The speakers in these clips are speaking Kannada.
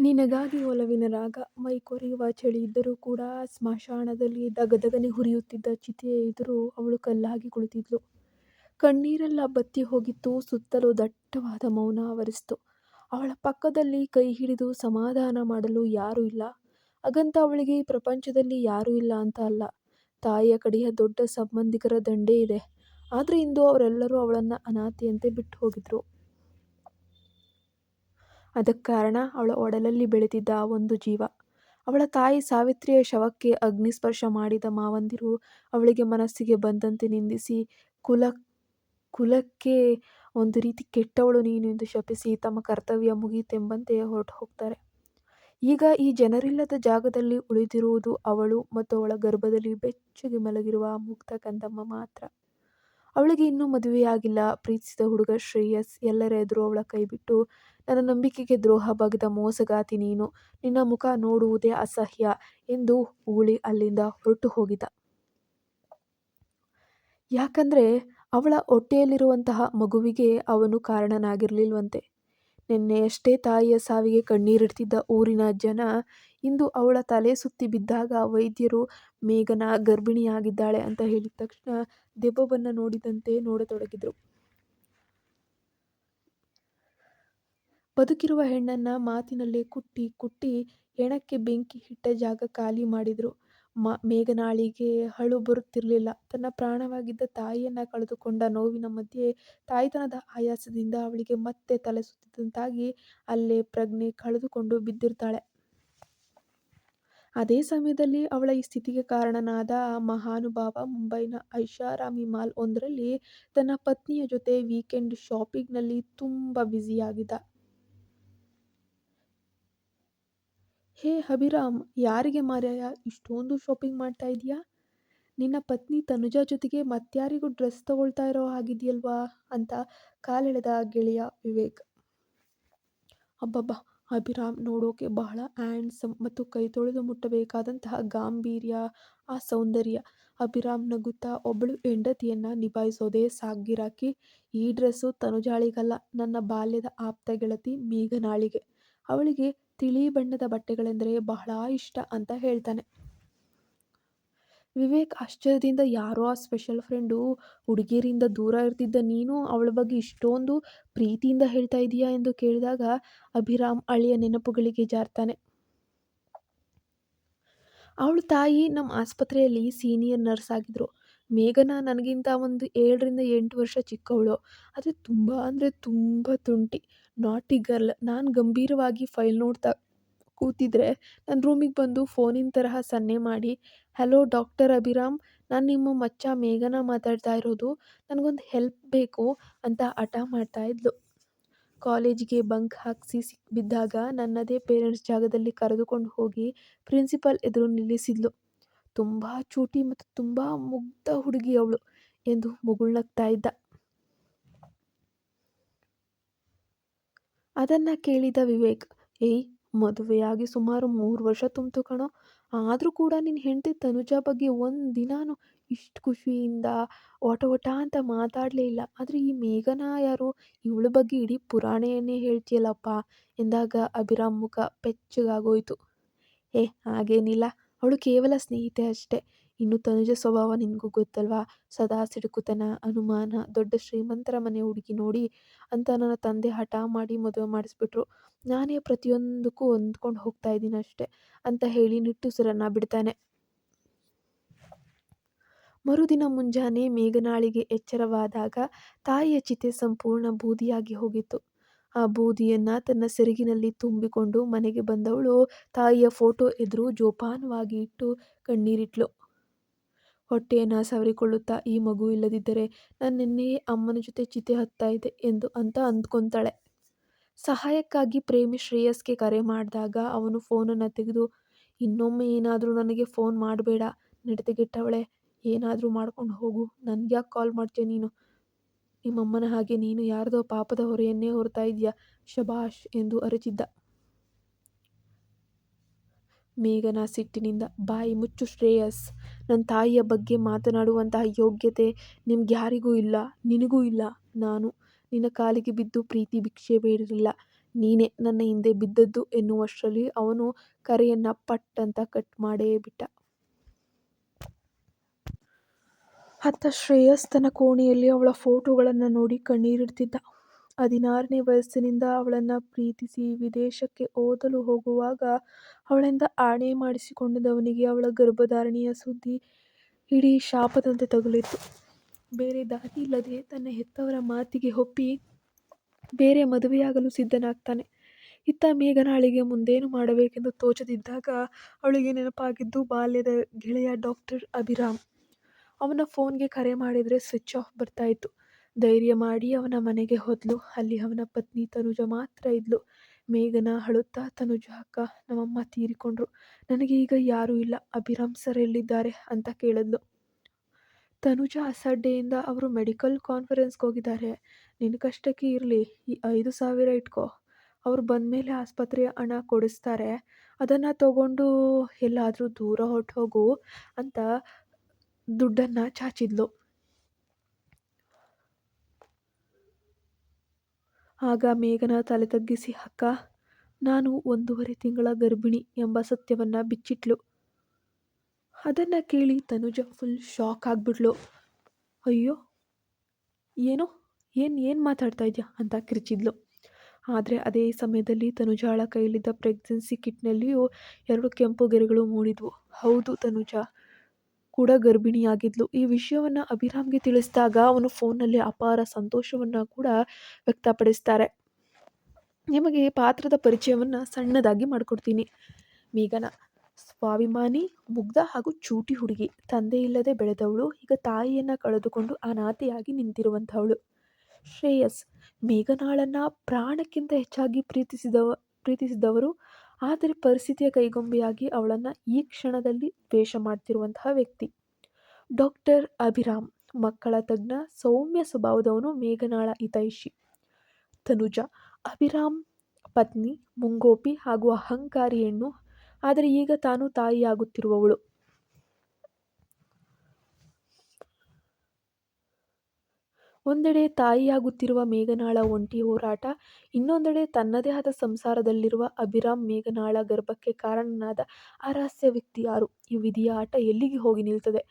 ನಿನಗಾಗಿ ಒಲವಿನ ರಾಗ ಮೈಕೊರೆಯುವ ಚಳಿ ಇದ್ದರೂ ಕೂಡ ಸ್ಮಶಾನದಲ್ಲಿ ದಗದಗನೆ ಹುರಿಯುತ್ತಿದ್ದ ಚಿತೆಯ ಎದುರು ಅವಳು ಕಲ್ಲಾಗಿ ಕುಳಿತಿದ್ಲು. ಕಣ್ಣೀರೆಲ್ಲ ಬತ್ತಿ ಹೋಗಿತ್ತು. ಸುತ್ತಲೂ ದಟ್ಟವಾದ ಮೌನ ಆವರಿಸಿತು. ಅವಳ ಪಕ್ಕದಲ್ಲಿ ಕೈ ಹಿಡಿದು ಸಮಾಧಾನ ಮಾಡಲು ಯಾರೂ ಇಲ್ಲ. ಹಾಗಂತ ಅವಳಿಗೆ ಈ ಪ್ರಪಂಚದಲ್ಲಿ ಯಾರೂ ಇಲ್ಲ ಅಂತ ಅಲ್ಲ. ತಾಯಿಯ ಕಡೆಯ ದೊಡ್ಡ ಸಂಬಂಧಿಕರ ದಂಡೇ ಇದೆ. ಆದರೆ ಇಂದು ಅವರೆಲ್ಲರೂ ಅವಳನ್ನು ಅನಾಥೆಯಂತೆ ಬಿಟ್ಟು ಹೋಗಿದ್ರು. ಅದಕ್ಕೆ ಕಾರಣ ಅವಳ ಒಡಲಲ್ಲಿ ಬೆಳೆದಿದ್ದ ಆ ಒಂದು ಜೀವ. ಅವಳ ತಾಯಿ ಸಾವಿತ್ರಿಯ ಶವಕ್ಕೆ ಅಗ್ನಿಸ್ಪರ್ಶ ಮಾಡಿದ ಮಾವಂದಿರು ಅವಳಿಗೆ ಮನಸ್ಸಿಗೆ ಬಂದಂತೆ ನಿಂದಿಸಿ, ಕುಲಕ್ಕೆ ಒಂದು ರೀತಿ ಕೆಟ್ಟವಳು ನೀನು ಎಂದು ಶಪಿಸಿ ತಮ್ಮ ಕರ್ತವ್ಯ ಮುಗಿಯಿತೆಂಬಂತೆ ಹೊರಟು ಹೋಗ್ತಾರೆ. ಈಗ ಈ ಜನರಿಲ್ಲದ ಜಾಗದಲ್ಲಿ ಉಳಿದಿರುವುದು ಅವಳು ಮತ್ತು ಅವಳ ಗರ್ಭದಲ್ಲಿ ಬೆಚ್ಚಗೆ ಮಲಗಿರುವ ಮುಗ್ಧ ಕಂದಮ್ಮ ಮಾತ್ರ. ಅವಳಿಗೆ ಇನ್ನೂ ಮದುವೆಯಾಗಿಲ್ಲ. ಪ್ರೀತಿಸಿದ ಹುಡುಗ ಶ್ರೇಯಸ್ ಎಲ್ಲರ ಎದುರು ಅವಳ ಕೈಬಿಟ್ಟು, ನನ್ನ ನಂಬಿಕೆಗೆ ದ್ರೋಹ ಬಗೆದ ಮೋಸಗಾತಿ ನೀನು, ನಿನ್ನ ಮುಖ ನೋಡುವುದೇ ಅಸಹ್ಯ ಎಂದು ಉಗುಳಿ ಅಲ್ಲಿಂದ ಹೊರಟು ಹೋಗಿದ್ದ. ಯಾಕಂದ್ರೆ ಅವಳ ಹೊಟ್ಟೆಯಲ್ಲಿರುವಂತಹ ಮಗುವಿಗೆ ಅವನು ಕಾರಣನಾಗಿರ್ಲಿಲ್ವಂತೆ. ನಿನ್ನೆಯಷ್ಟೇ ತಾಯಿಯ ಸಾವಿಗೆ ಕಣ್ಣೀರಿಡ್ತಿದ್ದ ಊರಿನ ಜನ ಇಂದು ಅವಳ ತಲೆ ಸುತ್ತಿ ಬಿದ್ದಾಗ ವೈದ್ಯರು ಮೇಘನಾ ಗರ್ಭಿಣಿಯಾಗಿದ್ದಾಳೆ ಅಂತ ಹೇಳಿದ ತಕ್ಷಣ ದೆವ್ವವನ್ನ ನೋಡಿದಂತೆ ನೋಡತೊಡಗಿದ್ರು. ಬದುಕಿರುವ ಹೆಣ್ಣನ್ನ ಮಾತಿನಲ್ಲೇ ಕುಟ್ಟಿ ಕುಟ್ಟಿ ಹೆಣಕ್ಕೆ ಬೆಂಕಿ ಇಟ್ಟ ಜಾಗ ಖಾಲಿ ಮಾಡಿದ್ರು. ಮೇಘನಾಳಿಗೆ ಅಳು ಬರುತ್ತಿರಲಿಲ್ಲ. ತನ್ನ ಪ್ರಾಣವಾಗಿದ್ದ ತಾಯಿಯನ್ನ ಕಳೆದುಕೊಂಡ ನೋವಿನ ಮಧ್ಯೆ ತಾಯ್ತನದ ಆಯಾಸದಿಂದ ಅವಳಿಗೆ ಮತ್ತೆ ತಲೆ ಸುತ್ತಿದಂತಾಗಿ ಅಲ್ಲೇ ಪ್ರಜ್ಞೆ ಕಳೆದುಕೊಂಡು ಬಿದ್ದಿರ್ತಾಳೆ. ಅದೇ ಸಮಯದಲ್ಲಿ ಅವಳ ಈ ಸ್ಥಿತಿಗೆ ಕಾರಣನಾದ ಆ ಮಹಾನುಭಾವ ಮುಂಬೈನ ಐಷಾರಾಮಿ ಮಾಲ್ ಒಂದರಲ್ಲಿ ತನ್ನ ಪತ್ನಿಯ ಜೊತೆ ವೀಕೆಂಡ್ ಶಾಪಿಂಗ್ನಲ್ಲಿ ತುಂಬಾ ಬ್ಯುಸಿಯಾಗಿದ್ದ. ಹೇ ಅಭಿರಾಮ್, ಯಾರಿಗೆ ಮಾರಾಯ ಇಷ್ಟೊಂದು ಶಾಪಿಂಗ್ ಮಾಡ್ತಾ ಇದೀಯಾ? ನಿನ್ನ ಪತ್ನಿ ತನುಜಾ ಜೊತೆಗೆ ಮತ್ಯಾರಿಗೂ ಡ್ರೆಸ್ ತಗೊಳ್ತಾ ಇರೋ ಹಾಗಿದೆಯಲ್ವಾ ಅಂತ ಕಾಲೆಳೆದ ಗೆಳೆಯ ವಿವೇಕ್. ಅಬ್ಬಬ್ಬಾ, ಅಭಿರಾಮ್ ನೋಡೋಕೆ ಬಹಳ ಹ್ಯಾಂಡ್ಸಮ್ ಮತ್ತು ಕೈ ತೊಳೆದು ಮುಟ್ಟಬೇಕಾದಂತಹ ಗಾಂಭೀರ್ಯ, ಆ ಸೌಂದರ್ಯ. ಅಭಿರಾಮ್ ನಗುತ್ತಾ, ಒಬ್ಬಳು ಹೆಂಡತಿಯನ್ನ ನಿಭಾಯಿಸೋದೇ ಸಾಗ್ಗಿರಾಕಿ. ಈ ಡ್ರೆಸ್ಸು ತನುಜಾಳಿಗಲ್ಲ, ನನ್ನ ಬಾಲ್ಯದ ಆಪ್ತ ಗೆಳತಿ ಮೇಘನಾಳಿಗೆ. ಅವಳಿಗೆ ತಿಳಿ ಬಣ್ಣದ ಬಟ್ಟೆಗಳೆಂದರೆ ಬಹಳ ಇಷ್ಟ ಅಂತ ಹೇಳ್ತಾನೆ. ವಿವೇಕ್ ಆಶ್ಚರ್ಯದಿಂದ, ಯಾರೋ ಆ ಸ್ಪೆಷಲ್ ಫ್ರೆಂಡು, ಹುಡುಗಿಯರಿಂದ ದೂರ ಇರ್ತಿದ್ದ ನೀನು ಅವಳ ಬಗ್ಗೆ ಇಷ್ಟೊಂದು ಪ್ರೀತಿಯಿಂದ ಹೇಳ್ತಾ ಇದೀಯಾ ಎಂದು ಕೇಳಿದಾಗ ಅಭಿರಾಮ್ ಹಳೆಯ ನೆನಪುಗಳಿಗೆ ಜಾರ್ತಾನೆ. ಅವಳ ತಾಯಿ ನಮ್ಮ ಆಸ್ಪತ್ರೆಯಲ್ಲಿ ಸೀನಿಯರ್ ನರ್ಸ್ ಆಗಿದ್ರು. ಮೇಘನಾ ನನಗಿಂತ ಒಂದು 7 ರಿಂದ 8 ವರ್ಷ ಚಿಕ್ಕವಳು. ಆದರೆ ತುಂಬ ತುಂಟಿ, ನಾಟಿ ಗರ್ಲ್. ನಾನು ಗಂಭೀರವಾಗಿ ಫೈಲ್ ನೋಡ್ತಾ ಕೂತಿದ್ರೆ ನನ್ನ ರೂಮಿಗೆ ಬಂದು ಫೋನಿನ ತರಹ ಸನ್ನೆ ಮಾಡಿ, ಹಲೋ ಡಾಕ್ಟರ್ ಅಭಿರಾಮ್, ನಾನು ನಿಮ್ಮ ಮಚ್ಚ ಮೇಘನಾ ಮಾತಾಡ್ತಾ ಇರೋದು, ನನಗೊಂದು ಹೆಲ್ಪ್ ಬೇಕು ಅಂತ ಹಠ ಮಾಡ್ತಾ ಇದ್ಲು. ಕಾಲೇಜಿಗೆ ಬಂಕ್ ಹಾಕಿಸಿ ಸಿಕ್ಬಿದ್ದಾಗ ನನ್ನದೇ ಪೇರೆಂಟ್ಸ್ ಜಾಗದಲ್ಲಿ ಕರೆದುಕೊಂಡು ಹೋಗಿ ಪ್ರಿನ್ಸಿಪಲ್ ಎದುರು ನಿಲ್ಲಿಸಿದ್ಲು. ತುಂಬ ಚೂಟಿ ಮತ್ತು ತುಂಬ ಮುಗ್ಧ ಹುಡುಗಿ ಅವಳು ಎಂದು ಮುಗುಳ್ನಗ್ತಾ ಇದ್ದ. ಅದನ್ನ ಕೇಳಿದ ವಿವೇಕ್, ಏಯ್, ಮದುವೆಯಾಗಿ ಸುಮಾರು 3 ವರ್ಷ ತುಂಬಿತು ಕಣೋ, ಆದರೂ ಕೂಡ ನಿನ್ನ ಹೆಂಡತಿ ತನುಜಾ ಬಗ್ಗೆ ಒಂದಿನಾನು ಇಷ್ಟು ಖುಷಿಯಿಂದ ಒಟ ಅಂತ ಮಾತಾಡಲೇ ಇಲ್ಲ. ಆದರೆ ಈ ಮೇಘನಾ ಯಾರು, ಇವಳ ಬಗ್ಗೆ ಇಡೀ ಪುರಾಣವನ್ನೇ ಹೇಳ್ತೀಯಲ್ಲಪ್ಪ ಎಂದಾಗ ಅಭಿರಾಮ್ ಮುಖ ಬೆಚ್ಚಗಾಗೋಯ್ತು. ಹಾಗೇನಿಲ್ಲ, ಅವಳು ಕೇವಲ ಸ್ನೇಹಿತೆ ಅಷ್ಟೇ. ಇನ್ನು ತನುಜ ಸ್ವಭಾವ ನಿನಗೂ ಗೊತ್ತಲ್ವಾ, ಸದಾ ಸಿಡುಕುತನ, ಅನುಮಾನ, ದೊಡ್ಡ ಶ್ರೀಮಂತರ ಮನೆ ಹುಡುಗಿ ನೋಡಿ ಅಂತ ನನ್ನ ತಂದೆ ಹಠ ಮಾಡಿ ಮದುವೆ ಮಾಡಿಸ್ಬಿಟ್ರು. ನಾನೇ ಪ್ರತಿಯೊಂದಕ್ಕೂ ಹೊಂದ್ಕೊಂಡು ಹೋಗ್ತಾ ಇದ್ದೀನಿ ಅಷ್ಟೆ ಅಂತ ಹೇಳಿ ನಿಟ್ಟುಸಿರನ್ನ ಬಿಡ್ತಾನೆ. ಮರುದಿನ ಮುಂಜಾನೆ ಮೇಘನಾಳಿಗೆ ಎಚ್ಚರವಾದಾಗ ತಾಯಿಯ ಚಿತೆ ಸಂಪೂರ್ಣ ಬೂದಿಯಾಗಿ ಹೋಗಿತ್ತು. ಆ ಬೂದಿಯನ್ನ ತನ್ನ ಸೆರಗಿನಲ್ಲಿ ತುಂಬಿಕೊಂಡು ಮನೆಗೆ ಬಂದವಳು ತಾಯಿಯ ಫೋಟೋ ಎದುರು ಜೋಪಾನವಾಗಿ ಇಟ್ಟು ಕಣ್ಣೀರಿಟ್ಲು. ಹೊಟ್ಟೆಯನ್ನ ಸವರಿಕೊಳ್ಳುತ್ತಾ, ಈ ಮಗು ಇಲ್ಲದಿದ್ದರೆ ನಾನು ನಿನ್ನೆಯೇ ಅಮ್ಮನ ಜೊತೆ ಚಿತೆ ಹತ್ತಾ ಇದ್ದೆ ಅಂತ ಅಂದ್ಕೊಂತಾಳೆ. ಸಹಾಯಕ್ಕಾಗಿ ಪ್ರೇಮಿ ಶ್ರೇಯಸ್ಗೆ ಕರೆ ಮಾಡಿದಾಗ ಅವನು ಫೋನನ್ನು ತೆಗೆದು, ಇನ್ನೊಮ್ಮೆ ಏನಾದರೂ ನನಗೆ ಫೋನ್ ಮಾಡಬೇಡ, ನಡತೆಗೆಟ್ಟವಳೆ, ಏನಾದರೂ ಮಾಡ್ಕೊಂಡು ಹೋಗು, ನನ್ಗ್ಯಾಕೆ ಕಾಲ್ ಮಾಡ್ತೀಯ ನೀನು, ನಿಮ್ಮಮ್ಮನ ಹಾಗೆ ನೀನು ಯಾರದೋ ಪಾಪದ ಹೊರೆಯನ್ನೇ ಹೊರ್ತಾ ಇದೀಯ, ಶಬಾಷ್ ಎಂದು ಅರಚಿದ್ದ. ಮೇಘನಾ ಸಿಟ್ಟಿನಿಂದ, ಬಾಯಿ ಮುಚ್ಚು ಶ್ರೇಯಸ್, ನನ್ನ ತಾಯಿಯ ಬಗ್ಗೆ ಮಾತನಾಡುವಂತಹ ಯೋಗ್ಯತೆ ನಿಮ್ಗ್ಯಾರಿಗೂ ಇಲ್ಲ, ನಿನಗೂ ಇಲ್ಲ. ನಾನು ನಿನ್ನ ಕಾಲಿಗೆ ಬಿದ್ದು ಪ್ರೀತಿ ಭಿಕ್ಷೆ ಬೇಡಿರಲಿಲ್ಲ. ನೀನೇ ನನ್ನ ಹಿಂದೆ ಬಿದ್ದದ್ದು ಎನ್ನುವಷ್ಟರಲ್ಲಿ ಅವನು ಕರೆಯನ್ನು ಪಟ್ ಅಂತ ಕಟ್ ಮಾಡೇ ಬಿಟ್ಟ. ಅತ್ತ ಶ್ರೇಯಸ್ ತನ್ನ ಕೋಣೆಯಲ್ಲಿ ಅವಳ ಫೋಟೋಗಳನ್ನು ನೋಡಿ ಕಣ್ಣೀರಿಡ್ತಿದ್ದ. 16ನೇ ವಯಸ್ಸಿನಿಂದ ಅವಳನ್ನು ಪ್ರೀತಿಸಿ ವಿದೇಶಕ್ಕೆ ಓದಲು ಹೋಗುವಾಗ ಅವಳಿಂದ ಆಣೆ ಮಾಡಿಸಿಕೊಂಡಿದ್ದವನಿಗೆ ಅವಳ ಗರ್ಭಧಾರಣೆಯ ಸುದ್ದಿ ಇಡೀ ಶಾಪದಂತೆ ತಗುಲಿತ್ತು. ಬೇರೆ ದಾರಿ ಇಲ್ಲದೆ ತನ್ನ ಹೆತ್ತವರ ಮಾತಿಗೆ ಒಪ್ಪಿ ಬೇರೆ ಮದುವೆಯಾಗಲು ಸಿದ್ಧನಾಗ್ತಾನೆ. ಇತ್ತ ಮೇಘನಾಳಿಗೆ ಮುಂದೇನು ಮಾಡಬೇಕೆಂದು ತೋಚದಿದ್ದಾಗ ಅವಳಿಗೆ ನೆನಪಾಗಿದ್ದು ಬಾಲ್ಯದ ಗೆಳೆಯ ಡಾಕ್ಟರ್ ಅಭಿರಾಮ್. ಅವನ ಫೋನ್ಗೆ ಕರೆ ಮಾಡಿದರೆ ಸ್ವಿಚ್ ಆಫ್ ಬರ್ತಾ ಇತ್ತು. ಧೈರ್ಯ ಮಾಡಿ ಅವನ ಮನೆಗೆ ಹೋದ್ಲು. ಅಲ್ಲಿ ಅವನ ಪತ್ನಿ ತನುಜ ಮಾತ್ರ ಇದ್ಲು. ಮೇಘನ ಅಳುತ್ತಾ, ತನುಜ ಅಕ್ಕ, ನಮ್ಮಮ್ಮ ತೀರಿಕೊಂಡ್ರು, ನನಗೆ ಈಗ ಯಾರೂ ಇಲ್ಲ, ಅಭಿರಾಮ್ ಸರ್ ಎಲ್ಲಿದ್ದಾರೆ ಅಂತ ಕೇಳಿದ್ಲು. ತನುಜ ಅಸಡ್ಡೆಯಿಂದ ಅವರು ಮೆಡಿಕಲ್ ಕಾನ್ಫರೆನ್ಸ್ಗೆ ಹೋಗಿದ್ದಾರೆ, ನಿನ್ನ ಕಷ್ಟಕ್ಕೆ ಇರಲಿ, ಈ 5,000 ಇಟ್ಕೋ, ಅವ್ರು ಬಂದಮೇಲೆ ಆಸ್ಪತ್ರೆಯ ಹಣ ಕೊಡಿಸ್ತಾರೆ, ಅದನ್ನು ತಗೊಂಡು ಎಲ್ಲಾದರೂ ದೂರ ಹೊರಟೋಗು ಅಂತ ದುಡ್ಡನ್ನು ಚಾಚಿದ್ಲು. ಆಗ ಮೇಘನ ತಲೆ ತಗ್ಗಿಸಿ, ಅಕ್ಕ, ನಾನು 1.5 ತಿಂಗಳ ಗರ್ಭಿಣಿ ಎಂಬ ಸತ್ಯವನ್ನು ಬಿಚ್ಚಿಟ್ಲು. ಅದನ್ನು ಕೇಳಿ ತನುಜ ಫುಲ್ ಶಾಕ್ ಆಗಿಬಿಟ್ಲು. ಅಯ್ಯೋ, ಏನು ಮಾತಾಡ್ತಾ ಇದೆಯಾ ಅಂತ ಕಿರ್ಚಿದ್ಲು. ಆದರೆ ಅದೇ ಸಮಯದಲ್ಲಿ ತನುಜಾಳ ಕೈಯಲ್ಲಿದ್ದ ಪ್ರೆಗ್ನೆನ್ಸಿ ಕಿಟ್ನಲ್ಲಿಯೂ 2 ಕೆಂಪು ಗೆರೆಗಳು ಮೂಡಿದ್ವು. ಹೌದು, ತನುಜ ಕೂಡ ಗರ್ಭಿಣಿಯಾಗಿದ್ಲು. ಈ ವಿಷಯವನ್ನು ಅಭಿರಾಮ್ಗೆ ತಿಳಿಸಿದಾಗ ಅವನು ಫೋನ್ನಲ್ಲಿ ಅಪಾರ ಸಂತೋಷವನ್ನು ಕೂಡ ವ್ಯಕ್ತಪಡಿಸ್ತಾರೆ. ನಿಮಗೆ ಪಾತ್ರದ ಪರಿಚಯವನ್ನು ಸಣ್ಣದಾಗಿ ಮಾಡಿಕೊಡ್ತೀನಿ. ಮೇಘನ ಸ್ವಾಭಿಮಾನಿ, ಮುಗ್ಧ ಹಾಗೂ ಚೂಟಿ ಹುಡುಗಿ. ತಂದೆ ಇಲ್ಲದೆ ಬೆಳೆದವಳು, ಈಗ ತಾಯಿಯನ್ನು ಕಳೆದುಕೊಂಡು ಅನಾಥೆಯಾಗಿ ನಿಂತಿರುವಂಥವಳು. ಶ್ರೇಯಸ್ ಮೇಘನಾಳನ್ನು ಪ್ರಾಣಕ್ಕಿಂತ ಹೆಚ್ಚಾಗಿ ಪ್ರೀತಿಸಿದವರು, ಆದರೆ ಪರಿಸ್ಥಿತಿಯ ಕೈಗೊಂಬೆಯಾಗಿ ಅವಳನ್ನು ಈ ಕ್ಷಣದಲ್ಲಿ ದ್ವೇಷ ಮಾಡ್ತಿರುವಂತಹ ವ್ಯಕ್ತಿ. ಡಾಕ್ಟರ್ ಅಭಿರಾಮ್ ಮಕ್ಕಳ ತಜ್ಞ, ಸೌಮ್ಯ ಸ್ವಭಾವದವನು, ಮೇಘನಾಳ ಹಿತೈಷಿ. ತನುಜ ಅಭಿರಾಮ್ ಪತ್ನಿ, ಮುಂಗೋಪಿ ಹಾಗೂ ಅಹಂಕಾರಿ ಹೆಣ್ಣು, ಆದರೆ ಈಗ ತಾನು ತಾಯಿಯಾಗುತ್ತಿರುವವಳು. ಒಂದೆಡೆ ತಾಯಿಯಾಗುತ್ತಿರುವ ಮೇಘನಾಳ ಒಂಟಿ ಹೋರಾಟ, ಇನ್ನೊಂದೆಡೆ ತನ್ನದೇ ಆದ ಸಂಸಾರದಲ್ಲಿರುವ ಅಭಿರಾಮ್. ಮೇಘನಾಳ ಗರ್ಭಕ್ಕೆ ಕಾರಣನಾದ ಆ ರಹಸ್ಯ ವ್ಯಕ್ತಿ ಯಾರು? ಈ ವಿಧಿಯ ಆಟ ಎಲ್ಲಿಗೆ ಹೋಗಿ ನಿಲ್ತದೆ?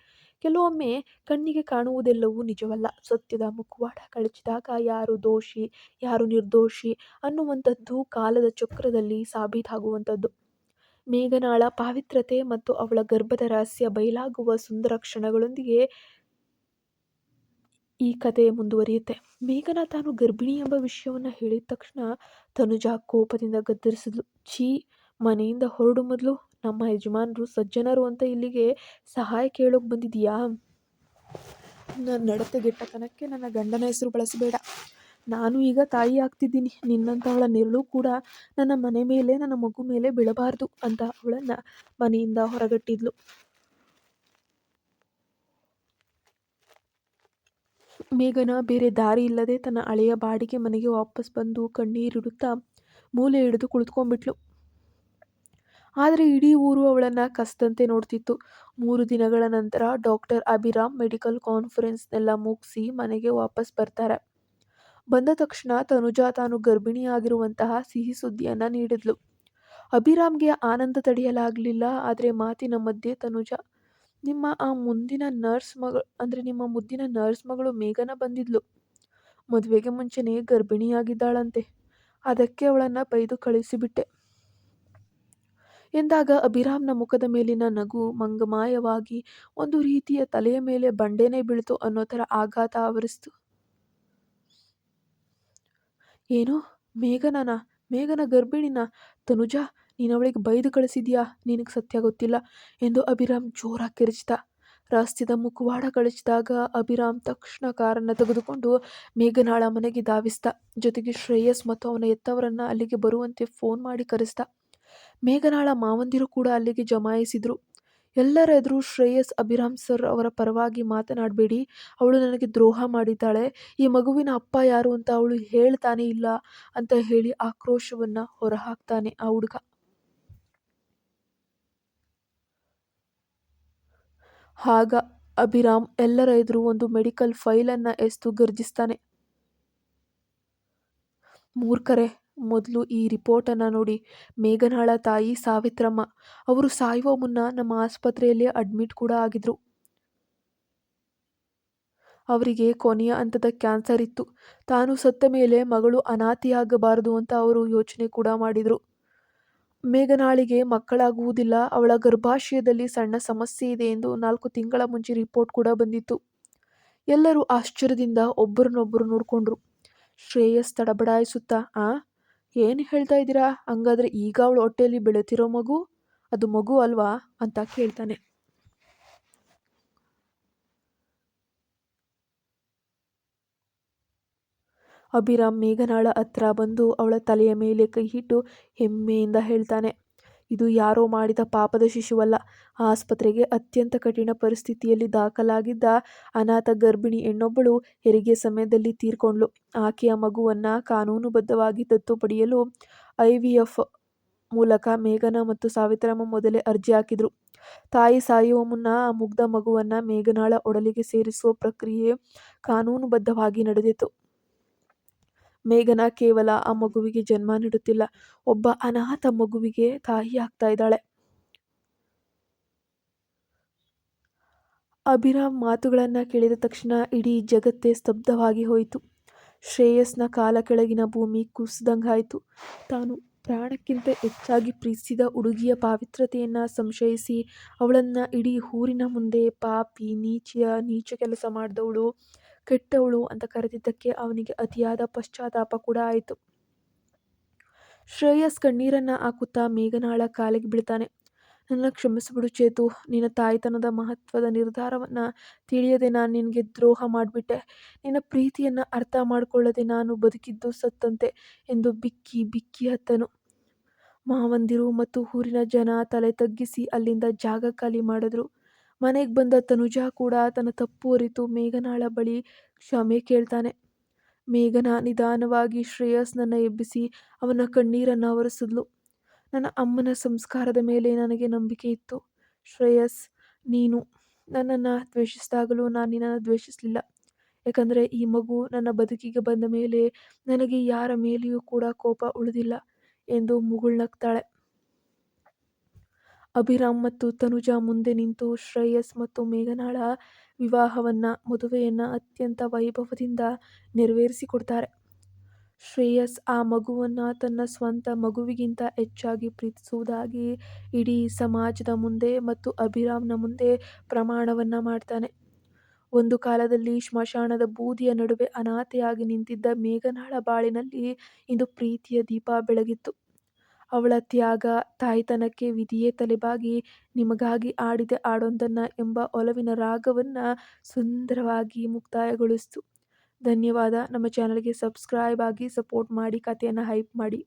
ಕೆಲವೊಮ್ಮೆ ಕಣ್ಣಿಗೆ ಕಾಣುವುದೆಲ್ಲವೂ ನಿಜವಲ್ಲ. ಸತ್ಯದ ಮುಖವಾಡ ಕಳಚಿದಾಗ ಯಾರು ದೋಷಿ, ಯಾರು ನಿರ್ದೋಷಿ ಅನ್ನುವಂಥದ್ದು ಕಾಲದ ಚಕ್ರದಲ್ಲಿ ಸಾಬೀತಾಗುವಂಥದ್ದು. ಮೇಘನಾಳ ಪಾವಿತ್ರತೆ ಮತ್ತು ಅವಳ ಗರ್ಭದ ರಹಸ್ಯ ಬಯಲಾಗುವ ಸುಂದರ ಕ್ಷಣಗಳೊಂದಿಗೆ ಈ ಕಥೆ ಮುಂದುವರಿಯುತ್ತೆ. ಮೇಘನ ತಾನು ಗರ್ಭಿಣಿ ಎಂಬ ವಿಷಯವನ್ನು ಹೇಳಿದ ತಕ್ಷಣ ತನುಜಾ ಕೋಪದಿಂದ ಗದ್ದರಿಸಿದ್ಲು. ಛೀ, ಮನೆಯಿಂದ ಹೊರಡು ಮೊದಲು. ನಮ್ಮ ಯಜಮಾನರು ಸಜ್ಜನರು ಅಂತ ಇಲ್ಲಿಗೆ ಸಹಾಯ ಕೇಳೋಕೆ ಬಂದಿದೀಯಾ? ನನ್ನ ನಡತೆಗೆಟ್ಟತನಕ್ಕೆ ನನ್ನ ಗಂಡನ ಹೆಸರು ಬಳಸಬೇಡ. ನಾನು ಈಗ ತಾಯಿ ಆಗ್ತಿದ್ದೀನಿ. ನಿನ್ನಂಥವಳ ನೆರಳು ಕೂಡ ನನ್ನ ಮನೆ ಮೇಲೆ, ನನ್ನ ಮಗು ಮೇಲೆ ಬೀಳಬಾರ್ದು ಅಂತ ಅವಳನ್ನು ಮನೆಯಿಂದ ಹೊರಗಟ್ಟಿದ್ಲು. ಮೇಘನ ಬೇರೆ ದಾರಿ ಇಲ್ಲದೆ ತನ್ನ ಹಳೆಯ ಬಾಡಿಗೆ ಮನೆಗೆ ವಾಪಸ್ ಬಂದು ಕಣ್ಣೀರಿಡುತ್ತಾ ಮೂಲೆ ಹಿಡಿದು ಕುಳಿತುಕೊಂಡ್ಬಿಟ್ಲು. ಆದರೆ ಇಡೀ ಊರು ಅವಳನ್ನು ಕಸದಂತೆ ನೋಡ್ತಿತ್ತು. 3 ದಿನಗಳ ನಂತರ ಡಾಕ್ಟರ್ ಅಭಿರಾಮ್ ಮೆಡಿಕಲ್ ಕಾನ್ಫರೆನ್ಸ್ನೆಲ್ಲ ಮುಗಿಸಿ ಮನೆಗೆ ವಾಪಸ್ ಬರ್ತಾರೆ. ಬಂದ ತಕ್ಷಣ ತನುಜಾ ತಾನು ಗರ್ಭಿಣಿಯಾಗಿರುವಂತಹ ಸಿಹಿ ಸುದ್ದಿಯನ್ನು ನೀಡಿದ್ಲು. ಅಭಿರಾಮ್ಗೆ ಆನಂದ ತಡೆಯಲಾಗಲಿಲ್ಲ. ಆದರೆ ಮಾತಿನ ಮಧ್ಯೆ ತನುಜಾ, ನಿಮ್ಮ ಮುದ್ದಿನ ನರ್ಸ್ ಮಗಳು ಮೇಘನ ಬಂದಿದ್ಲು. ಮದುವೆಗೆ ಮುಂಚೆನೇ ಗರ್ಭಿಣಿಯಾಗಿದ್ದಾಳಂತೆ. ಅದಕ್ಕೆ ಅವಳನ್ನು ಬೈದು ಕಳಿಸಿಬಿಟ್ಟೆ ಎಂದಾಗ ಅಭಿರಾಮ್ನ ಮುಖದ ಮೇಲಿನ ನಗು ಮಂಗಮಾಯವಾಗಿ ಒಂದು ರೀತಿಯ ತಲೆಯ ಮೇಲೆ ಬಂಡೆನೇ ಬೀಳ್ತು ಅನ್ನೋ ಥರ ಆಘಾತ ಆವರಿಸ್ತು. ಏನೋ, ಮೇಘನ ಗರ್ಭಿಣಿನ? ತನುಜಾ, ನೀನು ಅವಳಿಗೆ ಬೈದು ಕಳಿಸಿದ್ಯಾ? ನಿನಗೆ ಸತ್ಯ ಗೊತ್ತಿಲ್ಲ ಎಂದು ಅಭಿರಾಮ್ ಜೋರಾಗಿ ಕಿರಿಚಿದ. ರಹಸ್ಯದ ಮುಖವಾಡ ಕಳಚಿದಾಗ ಅಭಿರಾಮ್ ತಕ್ಷಣ ಕಾರನ್ನು ತೆಗೆದುಕೊಂಡು ಮೇಘನಾಳ ಮನೆಗೆ ಧಾವಿಸಿದ. ಜೊತೆಗೆ ಶ್ರೇಯಸ್ ಮತ್ತು ಅವನ ಹೆತ್ತವರನ್ನು ಅಲ್ಲಿಗೆ ಬರುವಂತೆ ಫೋನ್ ಮಾಡಿ ಕರೆಸಿದ. ಮೇಘನಾಳ ಮಾವಂದಿರು ಕೂಡ ಅಲ್ಲಿಗೆ ಜಮಾಯಿಸಿದ್ರು. ಎಲ್ಲರ ಎದುರು ಶ್ರೇಯಸ್, ಅಭಿರಾಮ್ ಸರ್ ಅವರ ಪರವಾಗಿ ಮಾತನಾಡಬೇಡಿ, ಅವಳು ನನಗೆ ದ್ರೋಹ ಮಾಡಿದ್ದಾಳೆ, ಈ ಮಗುವಿನ ಅಪ್ಪ ಯಾರು ಅಂತ ಅವಳು ಹೇಳ್ತಾನೆ ಇಲ್ಲ ಅಂತ ಹೇಳಿ ಆಕ್ರೋಶವನ್ನು ಹೊರಹಾಕ್ತಾನೆ ಆ ಹುಡುಗ. ಆಗ ಅಭಿರಾಮ್ ಎಲ್ಲರ ಎದುರು ಒಂದು ಮೆಡಿಕಲ್ ಫೈಲನ್ನು ಎಸ್ದು ಗರ್ಜಿಸ್ತಾನೆ. ಮೂರ್ಖರೇ, ಮೊದಲು ಈ ರಿಪೋರ್ಟನ್ನು ನೋಡಿ. ಮೇಘನಾಳ ತಾಯಿ ಸಾವಿತ್ರಮ್ಮ ಅವರು ಸಾಯುವ ಮುನ್ನ ನಮ್ಮ ಆಸ್ಪತ್ರೆಯಲ್ಲಿ ಅಡ್ಮಿಟ್ ಕೂಡ ಆಗಿದ್ರು. ಅವರಿಗೆ ಕೊನೆಯ ಹಂತದ ಕ್ಯಾನ್ಸರ್ ಇತ್ತು. ತಾನು ಸತ್ತ ಮೇಲೆ ಮಗಳು ಅನಾಥೆಯಾಗಬಾರದು ಅಂತ ಅವರು ಯೋಚನೆ ಕೂಡ ಮಾಡಿದರು. ಮೇಘನಾಳಿಗೆ ಮಕ್ಕಳಾಗುವುದಿಲ್ಲ, ಅವಳ ಗರ್ಭಾಶಯದಲ್ಲಿ ಸಣ್ಣ ಸಮಸ್ಯೆ ಇದೆ ಎಂದು 4 ತಿಂಗಳ ಮುಂಚೆ ರಿಪೋರ್ಟ್ ಕೂಡ ಬಂದಿತ್ತು. ಎಲ್ಲರೂ ಆಶ್ಚರ್ಯದಿಂದ ಒಬ್ಬರನ್ನೊಬ್ಬರು ನೋಡ್ಕೊಂಡ್ರು. ಶ್ರೇಯಸ್ ತಡಬಡಾಯಿಸುತ್ತಾ, ಏನು ಹೇಳ್ತಾ ಇದ್ದೀರಾ? ಹಂಗಾದ್ರೆ ಈಗ ಅವಳ ಹೊಟ್ಟೆಯಲ್ಲಿ ಬೆಳೆತಿರೋ ಮಗು ಅದು ಮಗು ಅಲ್ವಾ ಅಂತ ಕೇಳ್ತಾನೆ. ಅಭಿರಾಮ್ ಮೇಘನಾಳ ಹತ್ರ ಬಂದು ಅವಳ ತಲೆಯ ಮೇಲೆ ಕೈ ಇಟ್ಟು ಹೆಮ್ಮೆಯಿಂದ ಹೇಳ್ತಾನೆ, ಇದು ಯಾರೋ ಮಾಡಿದ ಪಾಪದ ಶಿಶುವಲ್ಲ. ಆಸ್ಪತ್ರೆಗೆ ಅತ್ಯಂತ ಕಠಿಣ ಪರಿಸ್ಥಿತಿಯಲ್ಲಿ ದಾಖಲಾಗಿದ್ದ ಅನಾಥ ಗರ್ಭಿಣಿ ಹೆಣ್ಣೊಬ್ಬಳು ಹೆರಿಗೆ ಸಮಯದಲ್ಲಿ ತೀರ್ಕೊಂಡ್ಳು. ಆಕೆಯ ಮಗುವನ್ನ ಕಾನೂನುಬದ್ಧವಾಗಿ ದತ್ತು ಪಡೆಯಲು IVF ಮೂಲಕ ಮೇಘನಾ ಮತ್ತು ಸಾವಿತ್ರಮ್ಮ ಮೊದಲೇ ಅರ್ಜಿ ಹಾಕಿದ್ರು. ತಾಯಿ ಸಾಯುವ ಮುನ್ನ ಆ ಮುಗ್ಧ ಮಗುವನ್ನ ಮೇಘನಾಳ ಒಡಲಿಗೆ ಸೇರಿಸುವ ಪ್ರಕ್ರಿಯೆ ಕಾನೂನುಬದ್ಧವಾಗಿ ನಡೆದಿತ್ತು. ಮೇಘನಾ ಕೇವಲ ಆ ಮಗುವಿಗೆ ಜನ್ಮ ನೀಡುತ್ತಿಲ್ಲ, ಒಬ್ಬ ಅನಾಥ ಮಗುವಿಗೆ ತಾಯಿ ಆಗ್ತಾ ಇದ್ದಾಳೆ. ಅಭಿರಾಮ್ ಮಾತುಗಳನ್ನ ಕೇಳಿದ ತಕ್ಷಣ ಇಡೀ ಜಗತ್ತೇ ಸ್ತಬ್ಧವಾಗಿ ಹೋಯಿತು. ಶ್ರೇಯಸ್ನ ಕಾಲ ಕೆಳಗಿನ ಭೂಮಿ ಕುಸಿದಂಗಾಯಿತು. ತಾನು ಪ್ರಾಣಕ್ಕಿಂತ ಹೆಚ್ಚಾಗಿ ಪ್ರೀತಿಸಿದ ಹುಡುಗಿಯ ಪಾವಿತ್ರತೆಯನ್ನ ಸಂಶಯಿಸಿ ಅವಳನ್ನ ಇಡೀ ಊರಿನ ಮುಂದೆ ಪಾಪಿ, ನೀಚ ಕೆಲಸ ಮಾಡಿದವಳು, ಕೆಟ್ಟವಳು ಅಂತ ಕರೆದಿದ್ದಕ್ಕೆ ಅವನಿಗೆ ಅತಿಯಾದ ಪಶ್ಚಾತ್ತಾಪ ಕೂಡ ಆಯಿತು. ಶ್ರೇಯಸ್ ಕಣ್ಣೀರನ್ನ ಹಾಕುತ್ತಾ ಮೇಘನಾಳ ಕಾಲಿಗೆ ಬೀಳ್ತಾನೆ. ನನ್ನ ಕ್ಷಮಿಸಿಬಿಡು ಚೇತು, ನಿನ್ನ ತಾಯ್ತನದ ಮಹತ್ವದ ನಿರ್ಧಾರವನ್ನ ತಿಳಿಯದೆ ನಾನು ನಿನಗೆ ದ್ರೋಹ ಮಾಡಿಬಿಟ್ಟೆ. ನಿನ್ನ ಪ್ರೀತಿಯನ್ನ ಅರ್ಥ ಮಾಡಿಕೊಳ್ಳದೆ ನಾನು ಬದುಕಿದ್ದು ಸತ್ತಂತೆ ಎಂದು ಬಿಕ್ಕಿ ಬಿಕ್ಕಿ ಅತ್ತನು. ಮಾವಂದಿರು ಮತ್ತು ಊರಿನ ಜನ ತಲೆ ತಗ್ಗಿಸಿ ಅಲ್ಲಿಂದ ಜಾಗ ಖಾಲಿ ಮಾಡಿದ್ರು. ಮನೆಗೆ ಬಂದ ತನುಜಾ ಕೂಡ ತನ್ನ ತಪ್ಪು ಅರಿತು ಮೇಘನಾಳ ಬಳಿ ಕ್ಷಮೆ ಕೇಳ್ತಾನೆ. ಮೇಘನಾ ನಿಧಾನವಾಗಿ ಶ್ರೇಯಸ್ನನ್ನ ಎಬ್ಬಿಸಿ ಅವನ ಕಣ್ಣೀರನ್ನ ಒರೆಸಿದ್ಲು. ನನ್ನ ಅಮ್ಮನ ಸಂಸ್ಕಾರದ ಮೇಲೆ ನನಗೆ ನಂಬಿಕೆ ಇತ್ತು. ಶ್ರೇಯಸ್, ನೀನು ನನ್ನನ್ನು ದ್ವೇಷಿಸಿದಾಗಲೂ ನಾನು ನಿನ್ನನ್ನು ದ್ವೇಷಿಸಲಿಲ್ಲ. ಯಾಕಂದರೆ ಈ ಮಗು ನನ್ನ ಬದುಕಿಗೆ ಬಂದ ಮೇಲೆ ನನಗೆ ಯಾರ ಮೇಲೆಯೂ ಕೂಡ ಕೋಪ ಉಳಿದಿಲ್ಲ ಎಂದು ಮುಗುಳ್ನಗ್ತಾಳೆ. ಅಭಿರಾಮ್ ಮತ್ತು ತನುಜಾ ಮುಂದೆ ನಿಂತು ಶ್ರೇಯಸ್ ಮತ್ತು ಮೇಘನಾಳ ಮದುವೆಯನ್ನ ಅತ್ಯಂತ ವೈಭವದಿಂದ ನೆರವೇರಿಸಿಕೊಡ್ತಾರೆ. ಶ್ರೇಯಸ್ ಆ ಮಗುವನ್ನ ತನ್ನ ಸ್ವಂತ ಮಗುವಿಗಿಂತ ಹೆಚ್ಚಾಗಿ ಪ್ರೀತಿಸುವುದಾಗಿ ಇಡೀ ಸಮಾಜದ ಮುಂದೆ ಮತ್ತು ಅಭಿರಾಮ್ನ ಮುಂದೆ ಪ್ರಮಾಣವನ್ನ ಮಾಡ್ತಾನೆ. ಒಂದು ಕಾಲದಲ್ಲಿ ಸ್ಮಶಾನದ ಬೂದಿಯ ನಡುವೆ ಅನಾಥೆಯಾಗಿ ನಿಂತಿದ್ದ ಮೇಘನಾಳ ಬಾಳಿನಲ್ಲಿ ಇಂದು ಪ್ರೀತಿಯ ದೀಪ ಬೆಳಗಿತ್ತು. ಅವಳ ತ್ಯಾಗ, ತಾಯ್ತನಕ್ಕೆ ವಿಧಿಯೇ ತಲೆಬಾಗಿ ನಿಮಗಾಗಿ ಆಡಿದ ಹಾಡೊಂದನ್ನ ಎಂಬ ಒಲವಿನ ರಾಗವನ್ನ ಸುಂದರವಾಗಿ ಮುಕ್ತಾಯಗೊಳಿಸಿತು. ಧನ್ಯವಾದ. ನಮ್ಮ ಚಾನಲ್ಗೆ ಸಬ್ಸ್ಕ್ರೈಬ್ ಆಗಿ ಸಪೋರ್ಟ್ ಮಾಡಿ, ಕಥೆಯನ್ನು ಹೈಪ್ ಮಾಡಿ.